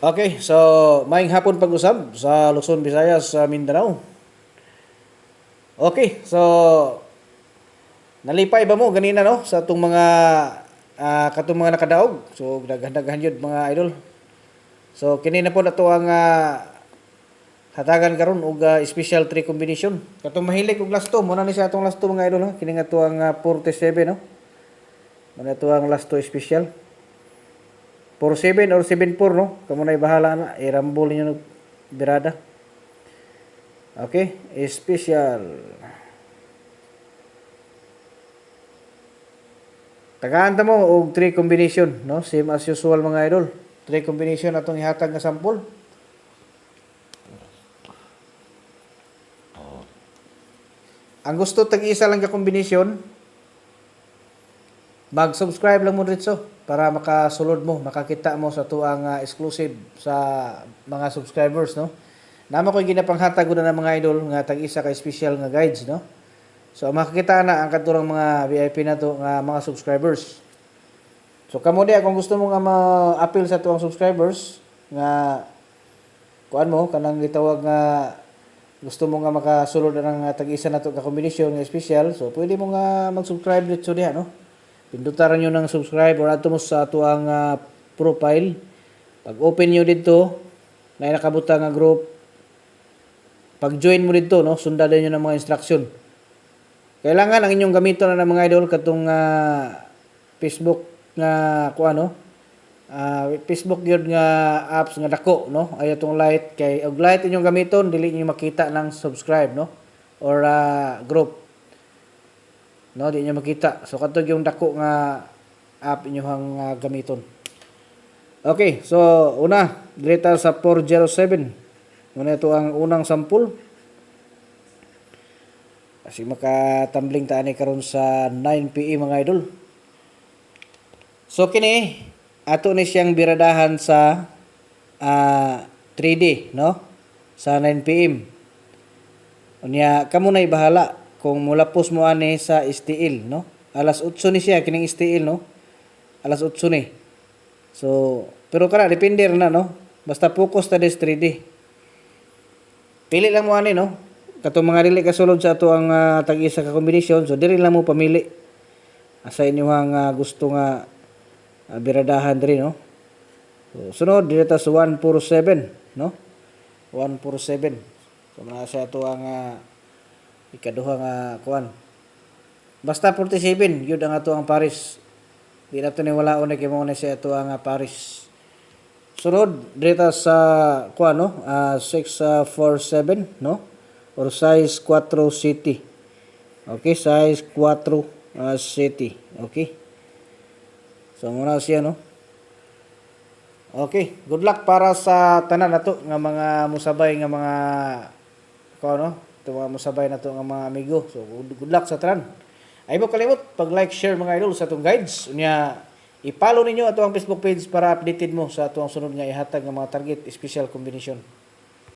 Okay, so maayong hapon pag-usab sa Luzon, Visayas, sa Mindanao. Okay, so nalipay ba mo ganina no sa atong mga katong mga nakadaog. So daghan-daghan yun mga idol. So kini na po nato ang hatagan karon og special 3 combination. Katong mahilig og last 2, muna ni sa atong last 2 mga idol ha. Kini nga to ang 47 no. Muna to ang last 2 special. 47 or 74 no. Kamo na bahala na i-rumble niyo ng birada. Okay, special. Tagaan ta mo og 3 combination no, same as usual mga idol. 3 combination atong ihatag nga sample. Ang gusto tag-isa lang ka kombinasyon, mag-subscribe lang mo dito para makasulod mo, makakita mo sa tuang exclusive sa mga subscribers no. Namo ko'y ginapanghatag na ng mga idol nga tag-isa ka special nga guides no. So makikita na ang kadturang mga VIP na to nga mga subscribers. So kamo di kung gusto mo nga ma-appeal sa tuang subscribers nga kuan mo kanang gitawag nga gusto mo nga makasulod ng tag-isa na to ka kombinasyon nga special, so pwede mo nga mag-subscribe dito diha no. Pindutan niyo ng subscribe or ato mo sa tuang profile. Pag open niyo dito, na nakabutang nga group, pag join mo dito no, sundan niyo ng mga instruction. Kailangan ang inyong gamiton na ng mga idol katong Facebook nga kuan no. Facebook gyud nga apps nga dako no. Ay atong light kay og light inyong gamiton dili niyo makita ng subscribe no or group. No, di niyo makita. So katong yung dako nga app inyong gamiton. Okay, so una, dito sa 407. Muna ito ang unang sample. Kasi makatambling taani karon sa 9 PM mga idol. So kini ato ni siyang biradahan sa 3D no sa 9 PM. Unya kamo nay bahala kung mulapos mo ani sa STL no. Alas 8 ni siya kining STL no. Alas 8 ni. So pero kana depende na no. Basta focus ta des 3D. Pili lang mo ani no. Katong mga dili kasulod sa ato ang tag-isa ka kombinasyon, so diri lang mo pamili. Asa inyo ang gusto nga biradahan diri no. So sunod dito sa 147 no. 147. So na sa ato ang ikaduha nga kuan. Basta 47 gyud ang ato ang Paris. Di nato ni walaon kay mo na sa ato ang Paris. Sunod dito sa kuan no, 647 no or size 4 city. Okay, size 4 city. Okay. So muna siya no. Okay, good luck para sa tanan nato nga mga musabay nga mga kuan no, ito mga musabay nato nga mga amigo. So good luck sa tanan. Ay mo kalimot pag-like, share mga idol sa atong guides. Unya i-follow ninyo ato ang Facebook page para updated mo sa atong sunod nga ihatag nga mga target special combination.